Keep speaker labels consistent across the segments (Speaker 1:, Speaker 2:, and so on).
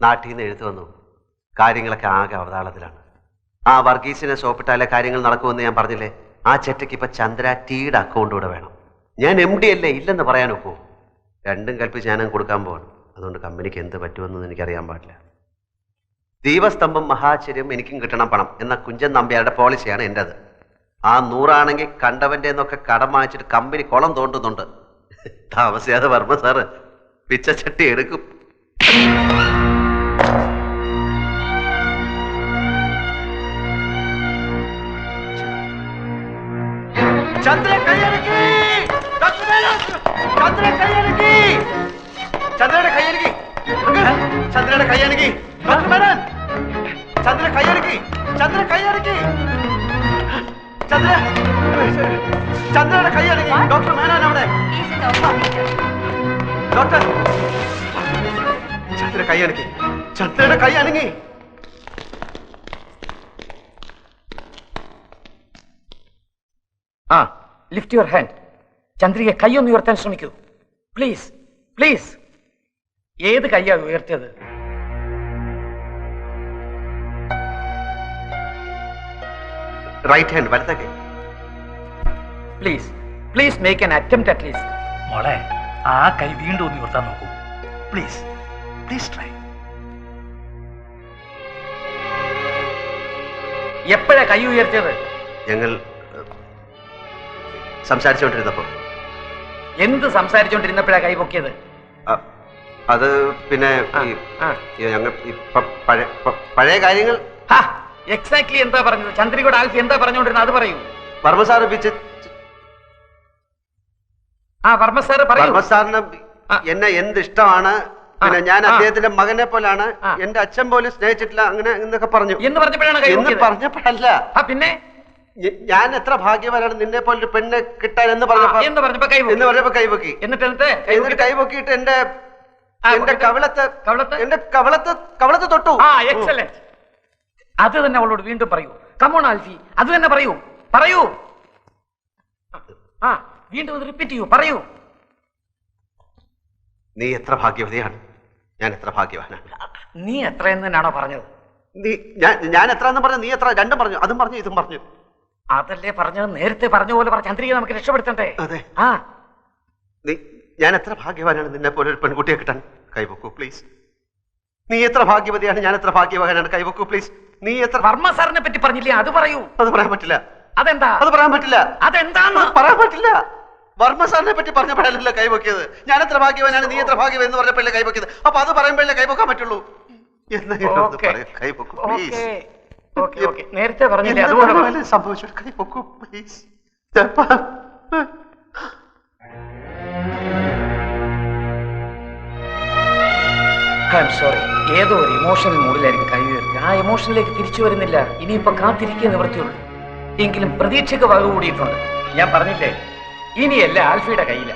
Speaker 1: നാട്ടിൽ നിന്ന് എഴുത്തു വന്നു. കാര്യങ്ങളൊക്കെ ആകെ അവതാളത്തിലാണ്. ആ വർഗീസിനെ സോപ്പിട്ടാലേ കാര്യങ്ങൾ നടക്കുമെന്ന് ഞാൻ പറഞ്ഞില്ലേ? ആ ചെറ്റയ്ക്ക് ഇപ്പൊ ചന്ദ്ര ടീയുടെ അക്കൗണ്ട് കൂടെ വേണം. ഞാൻ MD അല്ലേ, ഇല്ലെന്ന് പറയാൻ ഒക്കുമോ? രണ്ടും കൽപ്പിച്ച് ഞാനും കൊടുക്കാൻ പോവാണ്. അതുകൊണ്ട് കമ്പനിക്ക് എന്ത് പറ്റുമെന്ന് എനിക്കറിയാൻ പാടില്ല. ദീപസ്തംഭം മഹാചര്യം എനിക്കും കിട്ടണം പണം എന്ന കുഞ്ചൻ നമ്പ്യാരുടെ പോളിസിയാണ് എൻ്റെത്. ആ 100 ആണെങ്കിൽ കണ്ടവൻ്റെ എന്നൊക്കെ കടം വാങ്ങിച്ചിട്ട് കമ്പനി കുളം തോണ്ടുന്നുണ്ട്. താമസിയാതെ വർമ്മ സാറ് പിച്ചച്ചട്ടി എടുക്കും. ചന്ദ്ര കൈയടക്കി, ചന്ദ്ര കൈയടക്കി, ചന്ദ്രയുടെ കൈയടക്കി, ചന്ദ്രയുടെ കൈയടക്കി, ഡോക്ടർ മേനോൻ, ചന്ദ്ര കൈയടക്കി, ചന്ദ്ര കൈയടക്കി, ചന്ദ്ര, ചന്ദ്രയുടെ കൈയടക്കി, ഡോക്ടർ മേനോൻ അവിടെ. ഡോക്ടർ, ചന്ദ്ര കൈയടക്കി, ചന്ദ്രയുടെ കൈ അനങ്ങി.
Speaker 2: Lift your hand. ചന്ദ്രിക കൈയൊന്ന് ഉയർത്താൻ ശ്രമിക്കൂ. Please please. ഏത് കൈയാ ഉയർത്തിയത്?
Speaker 1: റൈറ്റ് ഹാൻഡ്, വലത്തെ കൈ.
Speaker 2: Please please make an attempt at least.
Speaker 3: മോളെ, ആ കൈ വീണ്ടും ഒന്ന് ഉയർത്താൻ നോക്കൂ. Please please try.
Speaker 2: എപ്പോഴാ കൈ ഉയർത്തിയത്?
Speaker 1: ഞങ്ങൾ സംസാരിച്ചുകൊണ്ടിരുന്നപ്പോ.
Speaker 2: എന്ത് സംസാരിച്ചുകൊണ്ടിരുന്നപ്പോഴാ കൈ പൊക്കിയത്?
Speaker 1: അത് പിന്നെ ഞങ്ങൾ പഴയ കാര്യങ്ങൾ.
Speaker 2: എക്സാക്ട്ലി എന്താ പറഞ്ഞത്? ചന്ദ്രികയുടെ ആൽഫി എന്താ പറഞ്ഞുകൊണ്ടിരുന്നത് അത് പറയൂ.
Speaker 1: വർമ്മ സാറ്
Speaker 2: വർമ്മ സാറ്
Speaker 1: വർമ്മ സാറിന് എന്നെ എന്ത് ഇഷ്ടമാണ്, പിന്നെ ഞാൻ അദ്ദേഹത്തിന്റെ മകനെ പോലാണ്, എന്റെ അച്ഛൻ പോലും സ്നേഹിച്ചിട്ടില്ല, അങ്ങനെ എന്നൊക്കെ പറഞ്ഞു.
Speaker 2: എന്ന്
Speaker 1: പറഞ്ഞപ്പോഴല്ല,
Speaker 2: പിന്നെ
Speaker 1: ഞാൻ എത്ര ഭാഗ്യവാനാണ് നിന്നെ പോലെ പെണ്ണെ കിട്ടാൻ എന്ന് പറഞ്ഞപ്പോ കൈപൊക്കി. എന്നിട്ട് കൈപൊക്കിയിട്ട് എന്റെ കവളത്ത് തൊട്ടു.
Speaker 2: എക്സലന്റ്. അത് തന്നെ അവളോട് വീണ്ടും പറയൂ. കമോൺ ആൽഫി, അത് തന്നെ പറയൂ. പറയൂ, വീണ്ടും അത് റിപ്പീറ്റ് ചെയ്യൂ. പറയൂ.
Speaker 1: നീ എത്ര ഭാഗ്യവതിയാണ്, ഞാൻ എത്ര ഭാഗ്യവാനാണ്.
Speaker 2: നീ എത്രയെന്ന് തന്നെയാണോ പറഞ്ഞത്?
Speaker 1: ഞാൻ എത്ര എന്ന് പറഞ്ഞു, നീ എത്ര, രണ്ടും പറഞ്ഞു. അതും പറഞ്ഞു ഇതും പറഞ്ഞു.
Speaker 2: അതല്ലേ പറഞ്ഞത്? നേരത്തെ പറഞ്ഞ പോലെ ചന്ദ്രിക നമുക്ക് രക്ഷപ്പെടുത്തണ്ടേ?
Speaker 1: അതെ. ഞാൻ എത്ര ഭാഗ്യവാനാണ് നിന്നെ പോലെ ഒരു പെൺകുട്ടിയെ കിട്ടാൻ. കൈവക്കൂ പ്ലീസ്. നീ എത്ര ഭാഗ്യവതിയാണ്, ഞാൻ എത്ര ഭാഗ്യവാനാണ്. കൈവക്കൂ പ്ലീസ്. നീ എത്ര.
Speaker 2: വർമ്മ സാറിനെ പറ്റി പറഞ്ഞില്ലേ, അത് പറയൂ.
Speaker 1: അത് പറയാൻ പറ്റില്ല.
Speaker 2: അതെന്താ?
Speaker 1: അത് പറയാൻ പറ്റില്ല.
Speaker 2: അതെന്താന്ന്
Speaker 1: പറയാൻ പറ്റില്ല. വർമ്മ സാറിനെ പറ്റി പറഞ്ഞപ്പോഴല്ലേ കൈവക്കിയത്. ഞാൻ എത്ര ഭാഗ്യവാനാണ്, നീ എത്ര ഭാഗ്യവൻ എന്ന് പറഞ്ഞപ്പോഴല്ലേ കൈവക്കിയത്. അപ്പൊ അത് പറയുമ്പോഴല്ലേ കൈവക്കാൻ പറ്റുള്ളൂ. കൈവക്കൂ പ്ലീസ്.
Speaker 2: നേരത്തെ പറഞ്ഞില്ലേ അതുപോലെ
Speaker 1: സംഭവിച്ചു. കൈവക്കൂ പ്ലീസ്.
Speaker 2: സോറി, ഏതോ ഒരു ഇമോഷണൽ മൂഡിലായിരിക്കും കൈ ഉയർത്തി. ആ ഇമോഷനിലേക്ക് തിരിച്ചു വരുന്നില്ല. ഇനിയിപ്പോ കാത്തിരിക്കുക നിവൃത്തിയുള്ളൂ. എങ്കിലും പ്രതീക്ഷയ്ക്ക് വക കൂടിയിട്ടുണ്ട്. ഞാൻ പറഞ്ഞില്ലേ, ഇനിയല്ല ആൽഫിയുടെ കയ്യില.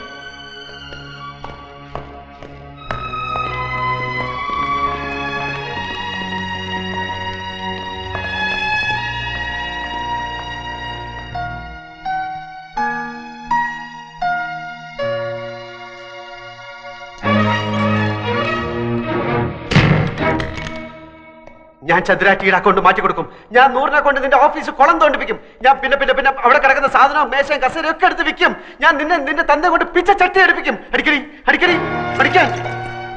Speaker 1: ഞാൻ ചന്ദ്രാറ്റിയുടെ അക്കൗണ്ട് മാറ്റി കൊടുക്കും. ഞാൻ 100 കൊണ്ട് നിന്റെ ഓഫീസ് കുളം തോണ്ടിപ്പിക്കും. ഞാൻ പിന്നെ പിന്നെ പിന്നെ അവിടെ കിടക്കുന്ന സാധനവും മേശയും കസേരയും ഒക്കെ എടുത്ത് വിൽക്കും. ഞാൻ നിന്റെ തന്റെ കൊണ്ട് പിച്ച ചട്ടി എടുപ്പിക്കും. അടിക്കടി അടിക്കടി അടിക്കാൻ.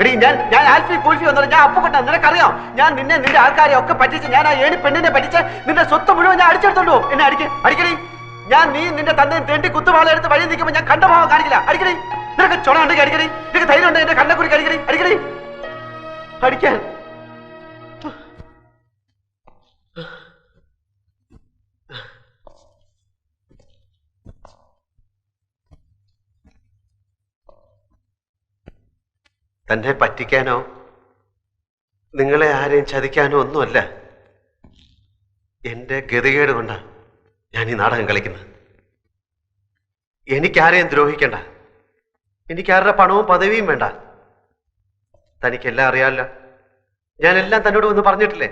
Speaker 1: എടി ഞാൻ ആൽഫി കൂൽഫി വന്നത് ഞാൻ അപ്പൊ കൊണ്ടാ. നിനക്കറിയാം, ഞാൻ നിന്റെ ആൾക്കാരെ ഒക്കെ പറ്റിച്ച്, ഞാൻ ആ ഏണി പെണ്ണിനെ പറ്റിച്ച് നിന്റെ സ്വത്ത് മുഴുവൻ ഞാൻ അടിച്ചെടുത്തോളൂ. എന്നെ അടിക്കടി. ഞാൻ നിന്റെ തന്നെ തേണ്ടി കുത്തുവാളെടുത്ത് വഴി നിൽക്കുമ്പോൾ ഞാൻ കണ്ട ഭാവം കാണിക്കില്ല. അടിക്കടി. നിനക്ക് ചുണ ഉണ്ടെങ്കിൽ അടിക്കടി. നിനക്ക് ധൈര്യം ഉണ്ടെങ്കിൽ എന്റെ കണ്ണക്കുറിക്ക് അടിക്കടി. അടിക്കടി അടിക്കാൻ. തന്നെ പറ്റിക്കാനോ നിങ്ങളെ ആരെയും ചതിക്കാനോ ഒന്നുമല്ല. എന്റെ ഗതികേട് കൊണ്ടാണ് ഞാൻ ഈ നാടകം കളിക്കുന്നത്. എനിക്കാരെയും ദ്രോഹിക്കണ്ട. എനിക്കാരുടെ പണവും പദവിയും വേണ്ട. തനിക്കെല്ലാം അറിയാമല്ലോ. ഞാനെല്ലാം തന്നോട് ഒന്ന് പറഞ്ഞിട്ടില്ലേ?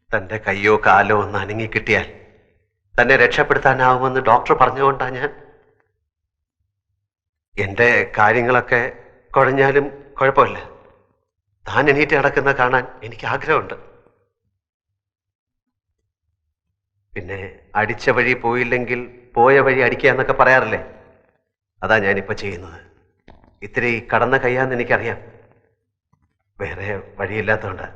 Speaker 1: തന്റെ കയ്യോ കാലോ ഒന്ന് അനങ്ങി കിട്ടിയാൽ തന്നെ രക്ഷപ്പെടുത്താനാവുമെന്ന് ഡോക്ടർ പറഞ്ഞുകൊണ്ടാണ് ഞാൻ. എന്റെ കാര്യങ്ങളൊക്കെ കുഴഞ്ഞാലും കുഴപ്പമില്ല. താൻ എണീറ്റ് നടക്കുന്ന കാണാൻ എനിക്ക് ആഗ്രഹമുണ്ട്. പിന്നെ അടിച്ച വഴി പോയില്ലെങ്കിൽ പോയ വഴി അടിക്കുക എന്നൊക്കെ പറയാറില്ലേ, അതാ ഞാനിപ്പോ ചെയ്യുന്നത്. ഇത്തിരി കടന്ന കയ്യാന്ന് എനിക്കറിയാം, വേറെ വഴിയില്ലാത്തതുകൊണ്ട്.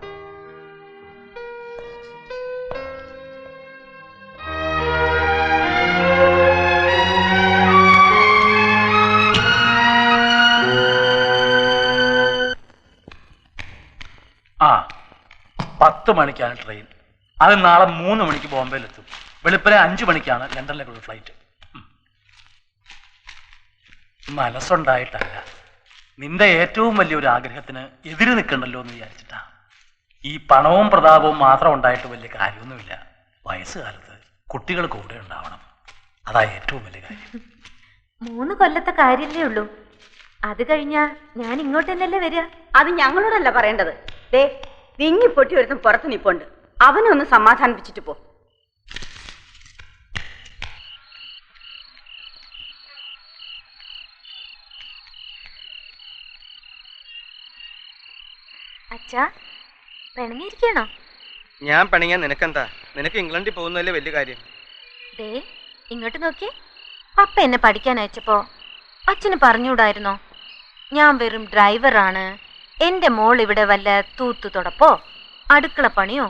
Speaker 3: ആ 10 മണിക്കാണ് ട്രെയിൻ. അത് നാളെ 3 മണിക്ക് ബോംബെയിലെത്തും. വെളുപ്പിനെ 5 മണിക്കാണ് ലണ്ടനിലേക്കുള്ള ഫ്ലൈറ്റ്. മനസ്സുണ്ടായിട്ടല്ല, നിന്റെ ഏറ്റവും വലിയൊരു ആഗ്രഹത്തിന് എതിര് നിൽക്കണ്ടല്ലോ എന്ന് വിചാരിച്ചിട്ടാ. ഈ പണവും പ്രതാപവും മാത്രം ഉണ്ടായിട്ട് വലിയ കാര്യമൊന്നുമില്ല. വയസ്സുകാലത്ത് കുട്ടികൾ കൂടെ ഉണ്ടാവണം, അതാ ഏറ്റവും വലിയ കാര്യം.
Speaker 4: 3 കൊല്ലത്തെ കാര്യല്ലേ ഉള്ളൂ. അത് കഴിഞ്ഞാ ഞാൻ ഇങ്ങോട്ട് തന്നെയല്ലേ വരിക.
Speaker 5: അത് ഞങ്ങളോടല്ല പറയേണ്ടത്. ദേ വിങ്ങിപ്പൊട്ടി ഒരുത്തും പുറത്ത് നിപ്പുണ്ട്, അവനെ ഒന്ന് സമാധാനിപ്പിച്ചിട്ട് പോ.
Speaker 4: അച്ഛാ, പിണങ്ങിയിരിക്കണോ?
Speaker 6: ഞാൻ പണിയാൻ നിനക്കെന്താ? നിനക്ക് ഇംഗ്ലണ്ടിൽ പോകുന്നതല്ലേ വലിയ കാര്യം.
Speaker 4: ദേ ഇങ്ങോട്ട് നോക്കിയേ. പപ്പ എന്നെ പഠിക്കാൻ അയച്ചപ്പോ അച്ഛന് പറഞ്ഞുകൂടായിരുന്നോ ഞാൻ വെറും ഡ്രൈവറാണ്, എന്റെ മോൾ ഇവിടെ വല്ല തൂത്തു തുടപ്പോ അടുക്കള പണിയോ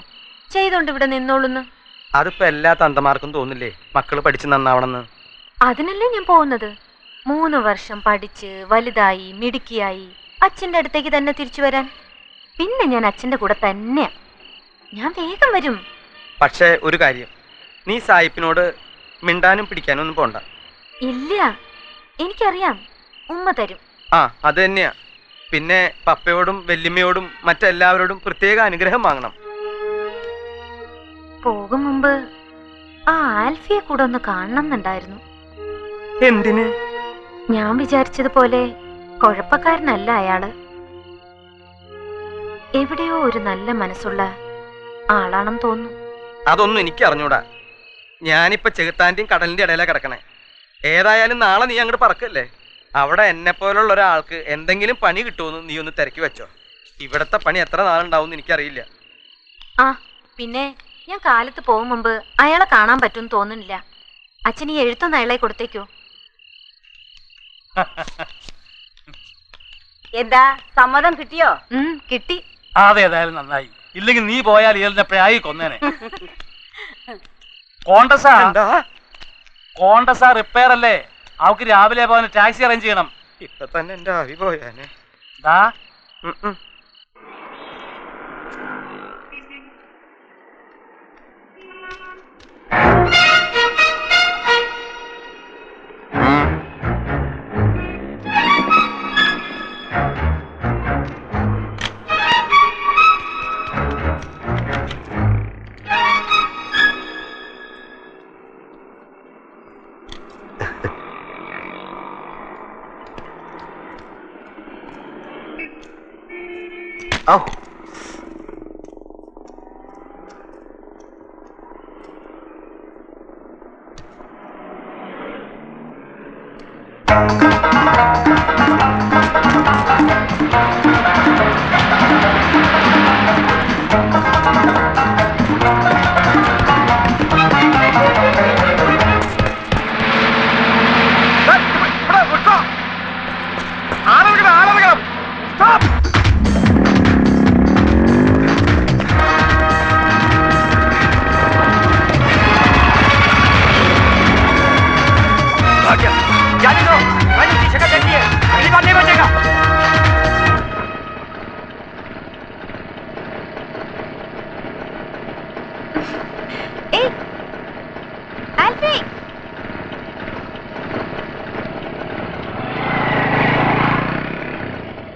Speaker 4: ചെയ്തോണ്ട് ഇവിടെ നിന്നോളുന്ന്?
Speaker 6: അതിപ്പോ എല്ലാ തന്തമാർക്കും തോന്നില്ലേ മക്കള് പഠിച്ച് നന്നാവണമെന്ന്?
Speaker 4: അതിനല്ലേ ഞാൻ പോകുന്നത്. 3 വർഷം പഠിച്ച് വലുതായി മിടുക്കിയായി അച്ഛൻ്റെ അടുത്തേക്ക് തന്നെ തിരിച്ചു വരാൻ. പിന്നെ ഞാൻ അച്ഛൻ്റെ കൂടെ തന്നെയാ. ഞാൻ വേഗം വരും.
Speaker 6: പക്ഷേ ഒരു കാര്യം, നീ സായിപ്പിനോട് മിണ്ടാനും പിടിക്കാനും ഒന്നും പോണ്ട.
Speaker 4: ഇല്ല, എനിക്കറിയാം, ഉമ്മ തരും.
Speaker 6: ആ അത് തന്നെയാ. പിന്നെ പപ്പയോടും വല്യമ്മയോടും മറ്റെല്ലാവരോടും പ്രത്യേക അനുഗ്രഹം വാങ്ങണം.
Speaker 4: പോകും മുമ്പ് ആ ആൽഫിയെ കൂടെ ഒന്ന് കാണണമെന്നുണ്ടായിരുന്നു.
Speaker 6: എന്തിന്?
Speaker 4: ഞാൻ വിചാരിച്ചതുപോലെ കുഴപ്പക്കാരനല്ല അയാള്. എവിടെയോ ഒരു നല്ല മനസ്സുള്ള ആളാണെന്ന് തോന്നുന്നു.
Speaker 6: അതൊന്നും എനിക്ക് അറിഞ്ഞൂടാ. ഞാനിപ്പോ ചെകുത്താന്റെയും കടലിന്റെ ഇടയിലാ കിടക്കണേ. ഏതായാലും നാളെ നീ അങ്ങോട്ട് പറക്കല്ലേ. അവിടെ എന്നെ പോലുള്ള ഒരാൾക്ക് എന്തെങ്കിലും പണി കിട്ടുമെന്ന് നീ ഒന്ന് തിരക്കി വെച്ചോ. ഇവിടത്തെ പണി എത്ര നാളുണ്ടാവും എനിക്കറിയില്ല.
Speaker 4: ആ പിന്നെ ഞാൻ കാലത്ത് പോകും മുമ്പ് അയാളെ കാണാൻ പറ്റുമെന്ന് തോന്നുന്നില്ല. അച്ഛൻ ഈ എഴുത്തൊന്ന് അയാളെ കൊടുത്തേക്കോ?
Speaker 5: എന്താ സമ്മതം കിട്ടിയോ?
Speaker 4: കിട്ടി.
Speaker 3: അതേതായാലും നന്നായി. ഇല്ലെങ്കിൽ നീ പോയാൽ ഇയാളിനെ പ്രായി കൊന്നേനെ. കോണ്ടസാ റിപ്പയർ അല്ലേ? അവക്ക് രാവിലെ പോകാൻ ടാക്സി അറേഞ്ച് ചെയ്യണം.
Speaker 6: ഇപ്പൊ തന്നെ എന്റെ ആവി പോയാനെ.
Speaker 3: ദാ
Speaker 1: Oh.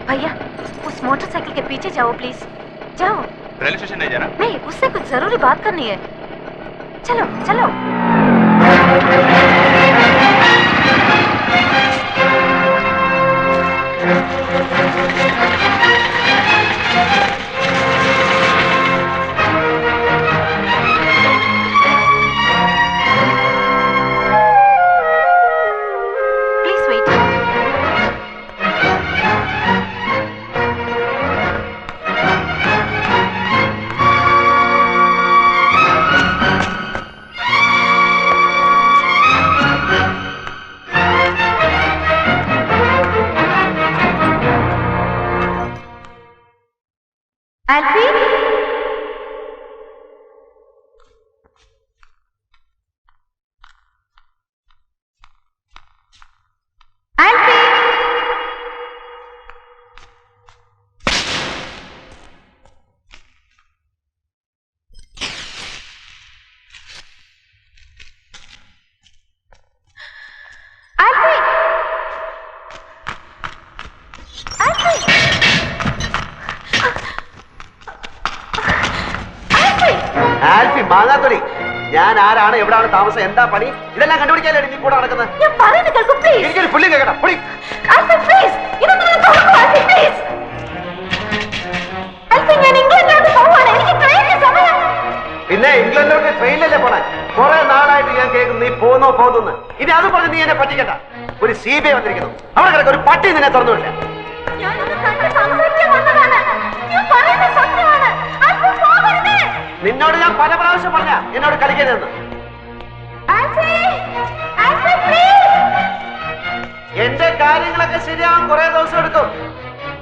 Speaker 4: भैया उस मोटरसाइकिल के पीछे जाओ प्लीज, जाओ।
Speaker 6: रेलवे स्टेशन नहीं जाना?
Speaker 4: नहीं, उससे कुछ जरूरी बात करनी है। चलो चलो। Please wait. Alfie Alfie
Speaker 1: Alfie മാങ്ങാത്തൊലി, ഞാൻ ആരാണ്, എവിടാണ് താമസം, എന്താ പണി, ഇതെല്ലാം കണ്ടുപിടിക്കാനല്ലേ നീ കൂടെ നടക്കുന്നത്?
Speaker 4: ഞാൻ പറയുന്നത് കേൾക്കൂ പ്ലീസ്.
Speaker 1: എനിക്കൊരു പുള്ളി കേൾക്കണം. പുള്ളി
Speaker 4: ആൽഫി പ്ലീസ്, ഇതൊന്നും തുറക്കൂ ആൽഫി പ്ലീസ്. ആൽഫി ഞാൻ ഇംഗ്ലണ്ടിലോട്ട് പോവാണ്, എനിക്ക് ട്രെയിനിന് സമയം.
Speaker 1: പിന്നെ ഇംഗ്ലണ്ടിലോട്ട് ട്രെയിനിലല്ലേ പോണേ? കുറെ നാളായിട്ട് ഞാൻ കേൾക്കുന്നു നീ പോകുന്നു. ഇനി അത് പറഞ്ഞ് നീ എന്നെ പറ്റിക്കണ്ട. ഒരു CBI വന്നിരിക്കുന്നു, അവിടെ കിടക്ക ഒരു പട്ടി നിന്നെ തുറന്നുവില്ല.
Speaker 4: ഞാനൊന്ന് കണ്ട് സംസാരിക്കാൻ വന്നതാണ്. ഞാൻ പറയുന്നത് സത്യമാണ്. ആൽഫി പോകരുത്.
Speaker 1: നിന്നോട് ഞാൻ പല പ്രാവശ്യം പറഞ്ഞ എന്നോട് കളിക്കരുതെന്ന്.
Speaker 4: ആൽഫി ആൽഫി പ്ലീസ്.
Speaker 1: എന്റെ കാര്യങ്ങളൊക്കെ ശരിയാവാൻ കുറെ ദിവസം എടുക്കും.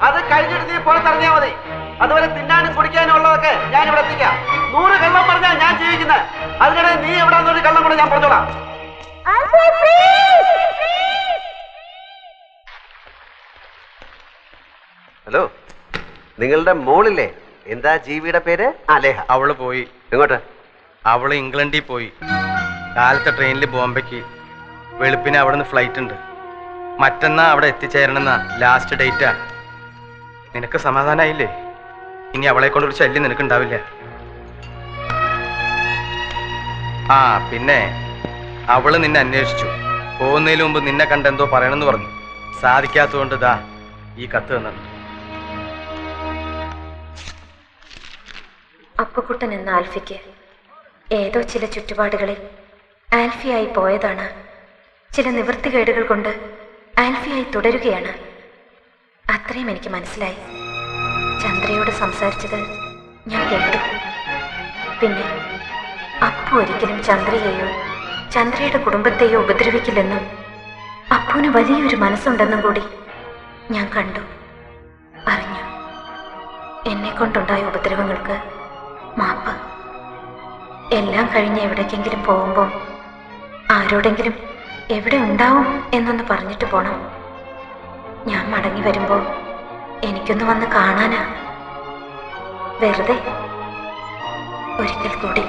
Speaker 1: അത് കഴിഞ്ഞിട്ട് നീ പുറത്തിറങ്ങിയാൽ മതി. അതുപോലെ തിന്നാനും കുടിക്കാനും ഉള്ളതൊക്കെ ഞാൻ ഇവിടെ എത്തിക്കാം. 100 കള്ളം പറഞ്ഞാൽ ഞാൻ ജീവിക്കുന്നത്. അതിനിടെ നീ എവിടാന്നൊരു കള്ളം കൂടെ ഞാൻ പറഞ്ഞോളാം.
Speaker 4: ആൽഫി പ്ലീസ്.
Speaker 1: ഹലോ, നിങ്ങളുടെ മോളില്ലേ, എന്താ ജീവിയുടെ പേര്? ലേഹ.
Speaker 6: അവള് പോയി.
Speaker 1: എങ്ങോട്ട്?
Speaker 6: അവള് ഇംഗ്ലണ്ടിൽ പോയി. കാലത്തെ ട്രെയിനിൽ ബോംബെക്ക്. വെളുപ്പിന് അവിടെ നിന്ന് ഫ്ലൈറ്റ് ഉണ്ട്. മറ്റന്നാ അവിടെ എത്തിച്ചേരണമെന്ന ലാസ്റ്റ് ഡേറ്റാ. നിനക്ക് സമാധാനായില്ലേ? ഇനി അവളെ കൊണ്ടൊരു ശല്യം നിനക്കുണ്ടാവില്ല. ആ പിന്നെ അവള് നിന്നെ അന്വേഷിച്ചു. പോകുന്നതിന് മുമ്പ് നിന്നെ കണ്ടെന്തോ പറയണമെന്ന് പറഞ്ഞു. സാധിക്കാത്തതുകൊണ്ട് ദാ ഈ കത്ത് തന്നിട്ടുണ്ട്.
Speaker 4: അപ്പുക്കുട്ടൻ എന്ന ആൽഫിക്ക് ഏതോ ചില ചുറ്റുപാടുകളിൽ ആൽഫിയായി പോയതാണ്. ചില നിവൃത്തികേടുകൾ കൊണ്ട് ആൽഫിയായി തുടരുകയാണ്. അത്രയും എനിക്ക് മനസ്സിലായി. ചന്ദ്രയോട് സംസാരിച്ചത് ഞാൻ കേട്ടു. പിന്നെ അപ്പു ഒരിക്കലും ചന്ദ്രയെയോ ചന്ദ്രയുടെ കുടുംബത്തെയോ ഉപദ്രവിക്കില്ലെന്നും അപ്പുവിന് വലിയൊരു മനസ്സുണ്ടെന്നും കൂടി ഞാൻ കണ്ടു, അറിഞ്ഞു. എന്നെ കൊണ്ടുണ്ടായ ഉപദ്രവങ്ങൾക്ക് മാപ്പ്. എല്ലാം കഴിഞ്ഞ് എവിടേക്കെങ്കിലും പോകുമ്പോൾ ആരോടെങ്കിലും എവിടെ ഉണ്ടാവും എന്നൊന്ന് പറഞ്ഞിട്ട് പോണം. ഞാൻ മടങ്ങി വരുമ്പോൾ എനിക്കൊന്ന് വന്ന് കാണാനാ. വെറുതെ. ഒരിക്കൽ കൂടി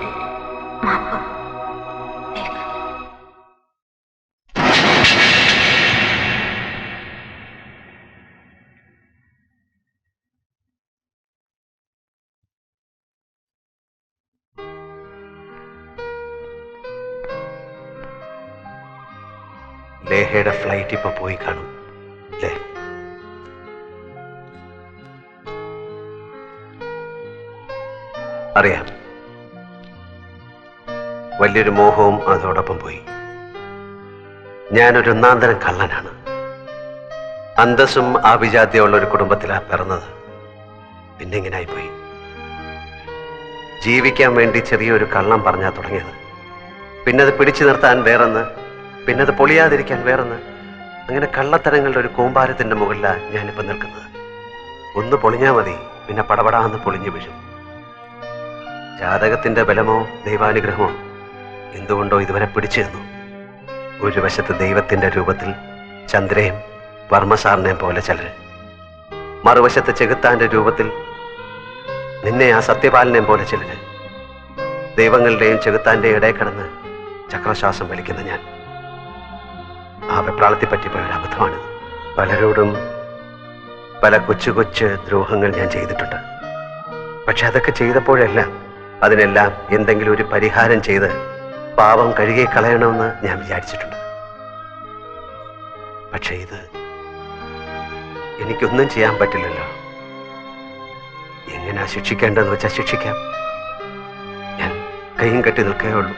Speaker 4: മാപ്പ്.
Speaker 1: ലേഹയുടെ ഫ്ലൈറ്റ് ഇപ്പൊ പോയി കാണും അല്ലേ? അറിയാം, വലിയൊരു മോഹവും അതോടൊപ്പം പോയി. ഞാനൊരു ഒന്നാന്തരം കള്ളനാണ്. അന്തസ്സും ആഭിജാത്യമുള്ള ഒരു കുടുംബത്തിലാണ് പിറന്നത്. പിന്നെ ഇങ്ങനായിപ്പോയി. ജീവിക്കാൻ വേണ്ടി ചെറിയൊരു കള്ളം പറഞ്ഞാ തുടങ്ങിയത്. പിന്നത് പിടിച്ചു നിർത്താൻ വേറൊന്ന്, പിന്നത് പൊളിയാതിരിക്കാൻ വേറൊന്ന്. അങ്ങനെ കള്ളത്തരങ്ങളുടെ ഒരു കൂമ്പാരത്തിന്റെ മുകളിലാണ് ഞാനിപ്പോൾ നിൽക്കുന്നത്. ഒന്ന് പൊളിഞ്ഞാൽ മതി, പിന്നെ പടപടാന്ന് പൊളിഞ്ഞു വീഴും. ജാതകത്തിന്റെ ബലമോ ദൈവാനുഗ്രഹമോ എന്തുകൊണ്ടോ ഇതുവരെ പിടിച്ചു നിന്നു. ഒരു വശത്ത് ദൈവത്തിന്റെ രൂപത്തിൽ ചന്ദ്രയും വർമ്മസാറിനെയും പോലെ ചിലര്, മറുവശത്ത് ചെകുത്താന്റെ രൂപത്തിൽ നിന്നെ ആ സത്യപാലനെയും പോലെ ചിലര്. ദൈവങ്ങളുടെയും ചെകുത്താന്റെയും ഇടയിൽ കിടന്ന് ചക്രശ്വാസം വലിക്കുന്ന ഞാൻ. ആ വെപ്രാളത്തെ പറ്റിപ്പോയ ഒരു അബദ്ധമാണിത്. പലരോടും പല കൊച്ചു കൊച്ചു ദ്രോഹങ്ങൾ ഞാൻ ചെയ്തിട്ടുണ്ട്. പക്ഷെ അതൊക്കെ ചെയ്തപ്പോഴെല്ലാം അതിനെല്ലാം എന്തെങ്കിലും ഒരു പരിഹാരം ചെയ്ത് പാപം കഴുകി കളയണമെന്ന് ഞാൻ വിചാരിച്ചിട്ടുണ്ട്. പക്ഷെ ഇത് എനിക്കൊന്നും ചെയ്യാൻ പറ്റില്ലല്ലോ. എങ്ങനെയാ ശിക്ഷിക്കേണ്ടതെന്ന് വെച്ചാൽ ശിക്ഷിക്കാം. ഞാൻ കൈയും കെട്ടി നിൽക്കുകയുള്ളൂ.